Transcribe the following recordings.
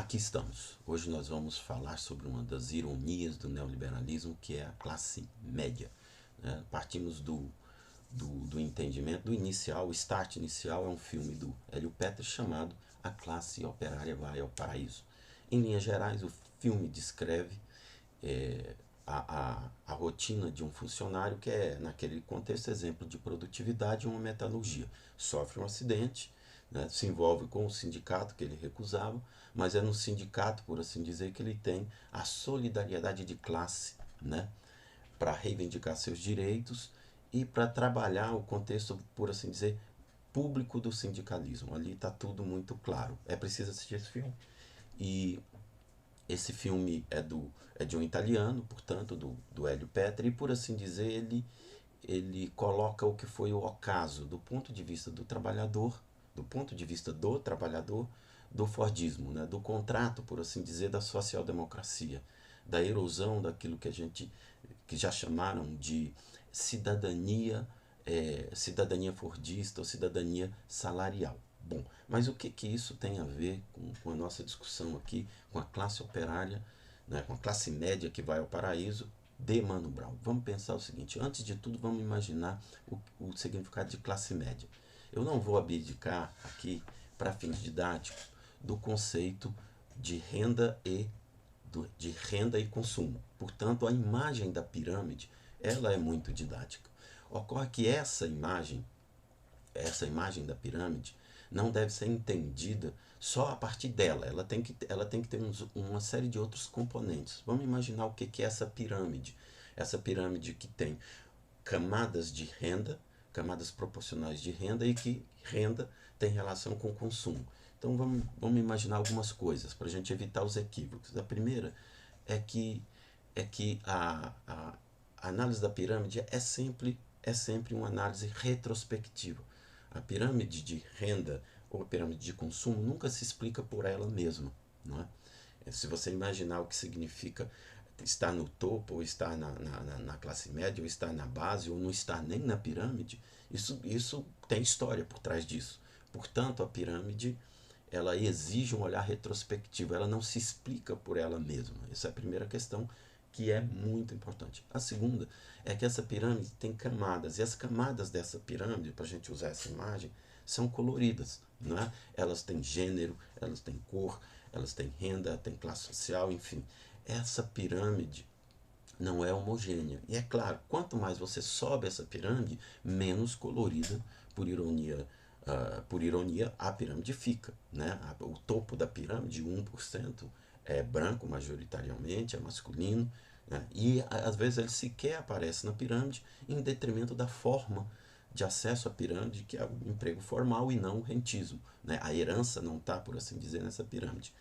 Aqui estamos. Hoje nós vamos falar sobre uma das ironias do neoliberalismo, que é a classe média. Partimos do entendimento, do inicial, o start inicial é um filme do Hélio Peters chamado A Classe Operária Vai ao Paraíso. Em linhas gerais, o filme descreve a rotina de um funcionário que é, naquele contexto, exemplo de produtividade em uma metalurgia. Sofre um acidente, né, se envolve com o sindicato que ele recusava, mas é no sindicato, por assim dizer, que ele tem a solidariedade de classe, né, para reivindicar seus direitos e para trabalhar o contexto, por assim dizer, público do sindicalismo. Ali está tudo muito claro. É preciso assistir esse filme. E esse filme é de um italiano, portanto, do Hélio Petri, e por assim dizer, ele coloca o que foi o ocaso do ponto de vista do trabalhador, do Fordismo, né? Do contrato, por assim dizer, da social-democracia, da erosão daquilo que já chamaram de cidadania, cidadania fordista ou cidadania salarial. Bom, mas o que isso tem a ver com a nossa discussão aqui, com a classe operária, né, com a classe média que vai ao paraíso, de Mano Brown? Vamos pensar o seguinte: antes de tudo, vamos imaginar o significado de classe média. Eu não vou abdicar aqui, para fins didáticos, do conceito de de renda e consumo. Portanto, a imagem da pirâmide, ela é muito didática. Ocorre que essa imagem da pirâmide, não deve ser entendida só a partir dela. Ela tem que ter uma série de outros componentes. Vamos imaginar o que é essa pirâmide. Essa pirâmide que tem camadas de renda, camadas proporcionais de renda, e que renda tem relação com o consumo. Então vamos imaginar algumas coisas para a gente evitar os equívocos. A primeira é que a análise da pirâmide é sempre uma análise retrospectiva. A pirâmide de renda ou a pirâmide de consumo nunca se explica por ela mesma, não é? Se você imaginar o que significa estar no topo, ou estar na classe média, ou estar na base, ou não estar nem na pirâmide, isso tem história por trás disso. Portanto, a pirâmide, ela exige um olhar retrospectivo, ela não se explica por ela mesma. Essa é a primeira questão, que é muito importante. A segunda é que essa pirâmide tem camadas, e as camadas dessa pirâmide, para a gente usar essa imagem, são coloridas, não é? Elas têm gênero, elas têm cor, elas têm renda, têm classe social, enfim. Essa pirâmide não é homogênea. E é claro, quanto mais você sobe essa pirâmide, menos colorida, por ironia, a pirâmide fica, né? O topo da pirâmide, 1%, é branco majoritariamente, é masculino, né? E às vezes ele sequer aparece na pirâmide, em detrimento da forma de acesso à pirâmide, que é o emprego formal e não o rentismo, né? A herança não está, por assim dizer, nessa pirâmide.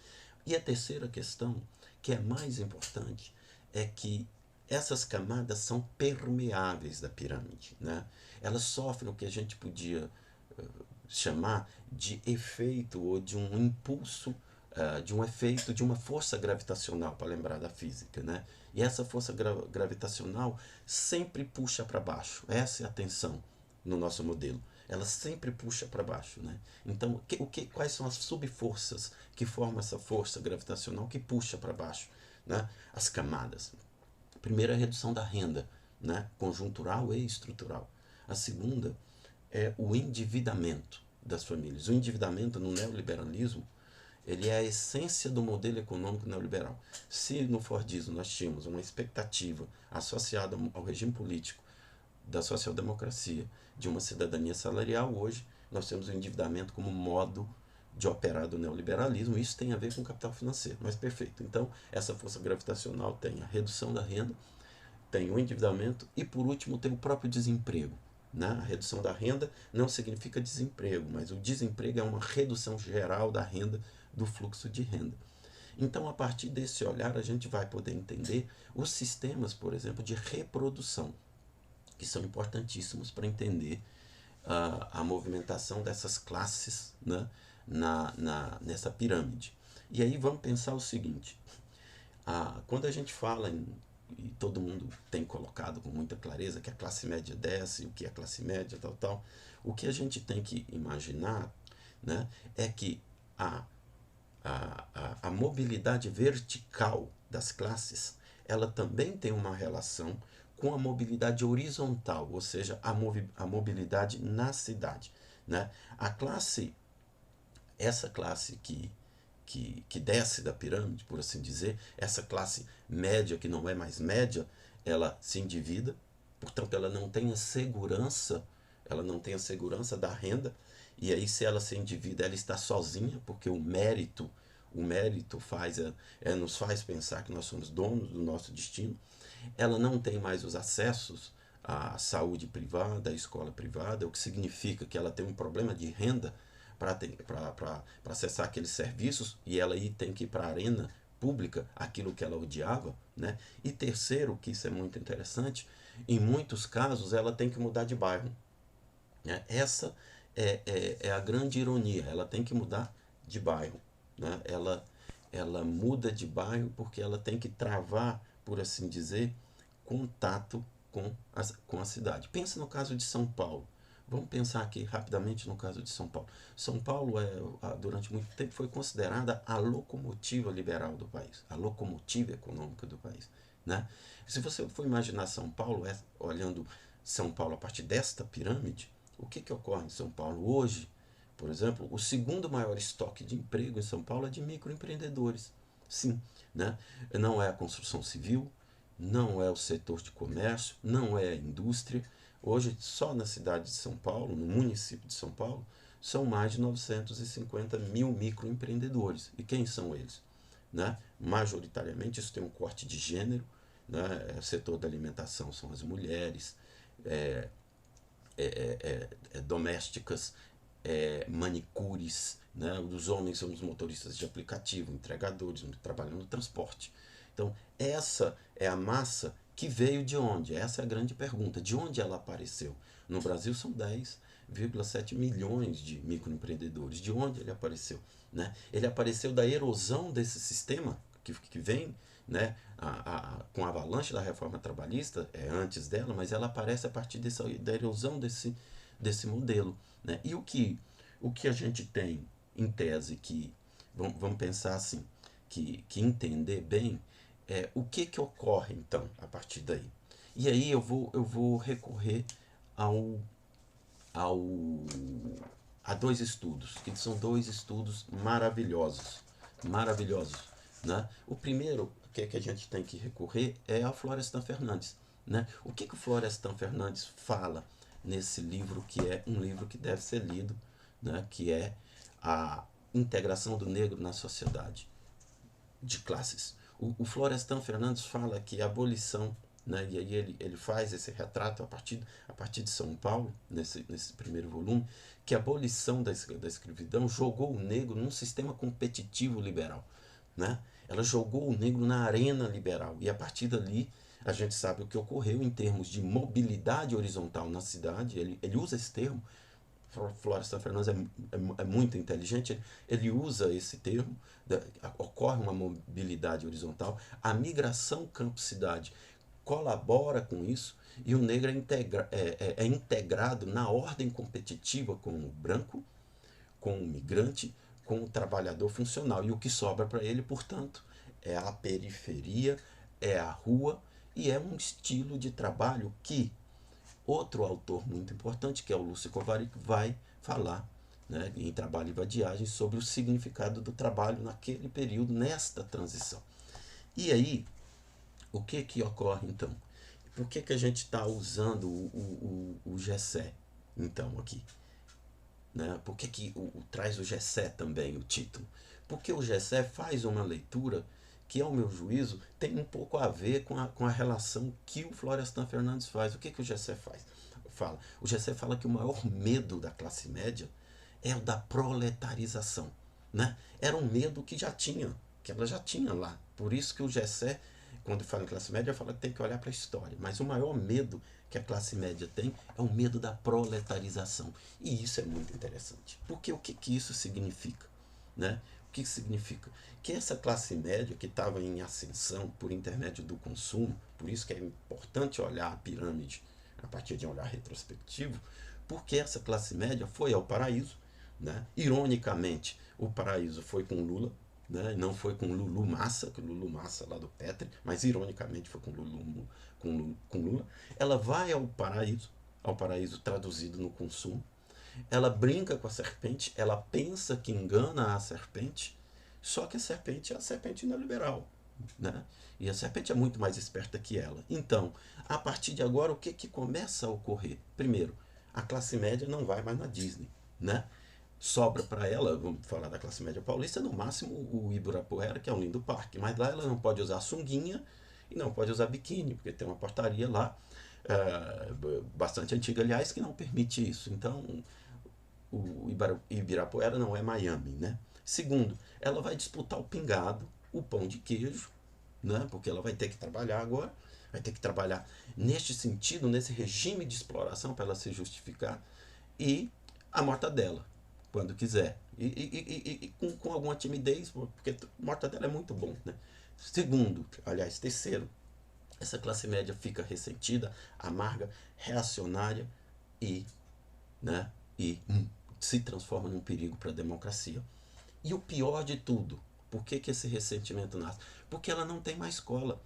E a terceira questão, que é mais importante, é que essas camadas são permeáveis da pirâmide, né? Elas sofrem o que a gente podia chamar de efeito ou de um impulso, de um efeito, de uma força gravitacional, para lembrar da física, né? E essa força gravitacional sempre puxa para baixo. Essa é a tensão no nosso modelo. Ela sempre puxa para baixo, né? Então, quais são as subforças que formam essa força gravitacional que puxa para baixo, né? As camadas. A primeira é a redução da renda, né? Conjuntural e estrutural. A segunda é o endividamento das famílias. O endividamento no neoliberalismo, ele é a essência do modelo econômico neoliberal. Se no Fordismo nós tínhamos uma expectativa associada ao regime político da social-democracia, de uma cidadania salarial, hoje nós temos o endividamento como modo de operar do neoliberalismo. Isso tem a ver com o capital financeiro, mas perfeito. Então, essa força gravitacional tem a redução da renda, tem o endividamento e, por último, tem o próprio desemprego. Né? A redução da renda não significa desemprego, mas o desemprego é uma redução geral da renda, do fluxo de renda. Então, a partir desse olhar, a gente vai poder entender os sistemas, por exemplo, de reprodução, que são importantíssimos para entender a movimentação dessas classes, né, nessa pirâmide. E aí vamos pensar o seguinte: quando a gente fala e todo mundo tem colocado com muita clareza que a classe média desce, o que é a classe média, tal, o que a gente tem que imaginar, né, é que a mobilidade vertical das classes, ela também tem uma relação com a mobilidade horizontal, ou seja, a mobilidade na cidade, né? Essa classe que desce da pirâmide, por assim dizer, essa classe média que não é mais média, ela se endivida, portanto ela não tem a segurança da renda, e aí se ela se endivida, ela está sozinha, porque o mérito nos faz pensar que nós somos donos do nosso destino. Ela não tem mais os acessos à saúde privada, à escola privada, o que significa que ela tem um problema de renda para acessar aqueles serviços, e ela aí tem que ir para a arena pública, aquilo que ela odiava, né? E terceiro, que isso é muito interessante, em muitos casos ela tem que mudar de bairro, né? Essa é a grande ironia, ela tem que mudar de bairro, né? Ela muda de bairro porque ela tem que travar, por assim dizer, contato com a cidade. Pensa no caso de São Paulo. Vamos pensar aqui rapidamente no caso de São Paulo. São Paulo, durante muito tempo, foi considerada a locomotiva liberal do país, a locomotiva econômica do país, né? Se você for imaginar São Paulo, olhando São Paulo a partir desta pirâmide, o que ocorre em São Paulo hoje? Por exemplo, o segundo maior estoque de emprego em São Paulo é de microempreendedores. Sim, né? Não é a construção civil, não é o setor de comércio, não é a indústria. Hoje, só na cidade de São Paulo, no município de São Paulo, são mais de 950 mil microempreendedores. E quem são eles? Né? Majoritariamente, isso tem um corte de gênero, né? O setor da alimentação são as mulheres, é, domésticas, manicures, né? Os homens são os motoristas de aplicativo, entregadores, trabalhando no transporte. Então, essa é a massa que veio de onde? Essa é a grande pergunta. De onde ela apareceu? No Brasil são 10,7 milhões de microempreendedores. De onde ele apareceu? Né? Ele apareceu da erosão desse sistema que vem, né, com a avalanche da reforma trabalhista, antes dela, mas ela aparece a partir da erosão desse modelo. Né? E o que a gente tem, em tese, vamos pensar assim, que entender bem, o que ocorre, então, a partir daí. E aí eu vou recorrer ao, ao, a dois estudos, que são dois estudos maravilhosos, maravilhosos, né? O primeiro que a gente tem que recorrer é a Florestan Fernandes, né? O que o Florestan Fernandes fala nesse livro, que é um livro que deve ser lido, né? Que é a integração do negro na sociedade de classes. O Florestan Fernandes fala que a abolição, né, e aí ele faz esse retrato a partir de São Paulo, nesse primeiro volume, que a abolição da escravidão jogou o negro num sistema competitivo liberal. Né? Ela jogou o negro na arena liberal, e a partir dali a gente sabe o que ocorreu em termos de mobilidade horizontal na cidade. Ele usa esse termo. Florestan Fernandes é muito inteligente, ele usa esse termo, ocorre uma mobilidade horizontal, a migração campo-cidade colabora com isso, e o negro é integrado na ordem competitiva com o branco, com o migrante, com o trabalhador funcional, e o que sobra para ele, portanto, é a periferia, é a rua, e é um estilo de trabalho que outro autor muito importante, que é o Lúcio Kovarik, vai falar, né, em Trabalho e Vadiagem, sobre o significado do trabalho naquele período, nesta transição. E aí, o que ocorre então? Por que a gente está usando o Gessé, então, aqui? Né? Por que traz o Gessé também, o título? Porque o Gessé faz uma leitura que, ao meu juízo, tem um pouco a ver com a relação que o Florestan Fernandes faz. O que o Gessé fala? O Gessé fala que o maior medo da classe média é o da proletarização. Né? Era um medo que ela já tinha lá. Por isso que o Gessé, quando fala em classe média, fala que tem que olhar para a história. Mas o maior medo que a classe média tem é o medo da proletarização. E isso é muito interessante. Porque o que isso significa? Né? O que significa? Que essa classe média que estava em ascensão por intermédio do consumo, por isso que é importante olhar a pirâmide a partir de um olhar retrospectivo, porque essa classe média foi ao paraíso, né? Ironicamente, o paraíso foi com Lula, né? Não foi com Lulu Massa, que Lulu Massa lá do Petri, mas ironicamente foi com Lula. Ela vai ao paraíso traduzido no consumo. Ela brinca com a serpente, ela pensa que engana a serpente, só que a serpente é a serpente neoliberal, né? E a serpente é muito mais esperta que ela. Então, a partir de agora, o que, que começa a ocorrer? Primeiro, a classe média não vai mais na Disney, né? Sobra para ela, vamos falar da classe média paulista, no máximo o Ibirapuera, que é um lindo parque, mas lá ela não pode usar sunguinha e não pode usar biquíni, porque tem uma portaria lá, bastante antiga, aliás, que não permite isso. Então, o Ibirapuera não é Miami, né? Segundo, ela vai disputar o pingado, o pão de queijo, né? Porque ela vai ter que trabalhar agora, vai ter que trabalhar neste sentido, nesse regime de exploração para ela se justificar, e a mortadela, quando quiser. E com alguma timidez, porque mortadela é muito bom, né? Segundo, aliás, terceiro, essa classe média fica ressentida, amarga, reacionária e, né, e se transforma num perigo para a democracia. E o pior de tudo, por que, que esse ressentimento nasce? Porque ela não tem mais cola.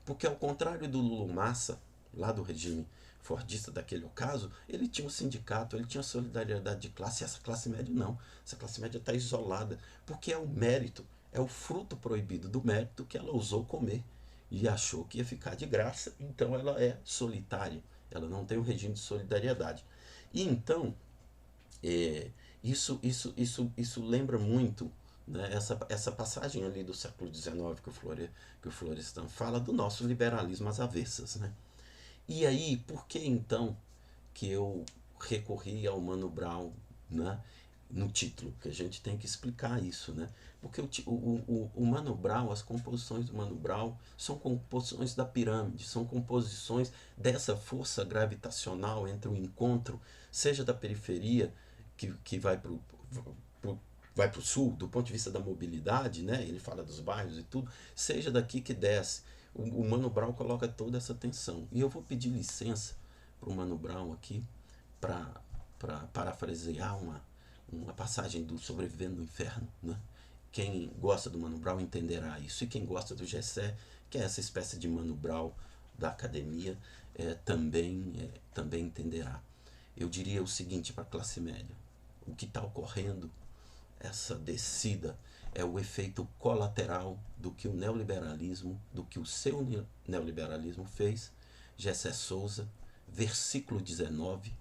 Porque ao contrário do Lula Massa, lá do regime fordista daquele ocaso, ele tinha um sindicato, ele tinha solidariedade de classe, e essa classe média não. Essa classe média está isolada, porque é o mérito, é o fruto proibido do mérito que ela ousou comer e achou que ia ficar de graça, então ela é solitária, ela não tem um regime de solidariedade. E então, é, isso lembra muito, né, essa passagem ali do século XIX que o Florestan fala do nosso liberalismo às avessas. Né? E aí, por que então que eu recorri ao Mano Brown, né, no título? Que a gente tem que explicar isso. Né? Porque o Mano Brown, as composições do Mano Brown são composições da pirâmide, são composições dessa força gravitacional entre o encontro, seja da periferia, que vai para o sul, do ponto de vista da mobilidade, né? Ele fala dos bairros e tudo, seja daqui que desce. O Mano Brown coloca toda essa tensão. E eu vou pedir licença para o Mano Brown aqui para parafrasear uma passagem do Sobrevivendo no Inferno. Né? Quem gosta do Mano Brown entenderá isso. E quem gosta do Gessé, que é essa espécie de Mano Brown da academia, também entenderá. Eu diria o seguinte para a classe média: o que está ocorrendo, essa descida, é o efeito colateral do que o neoliberalismo, do que o seu neoliberalismo fez. Gessé Souza, versículo 19,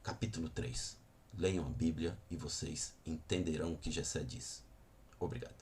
capítulo 3. Leiam a Bíblia e vocês entenderão o que Gessé diz. Obrigado.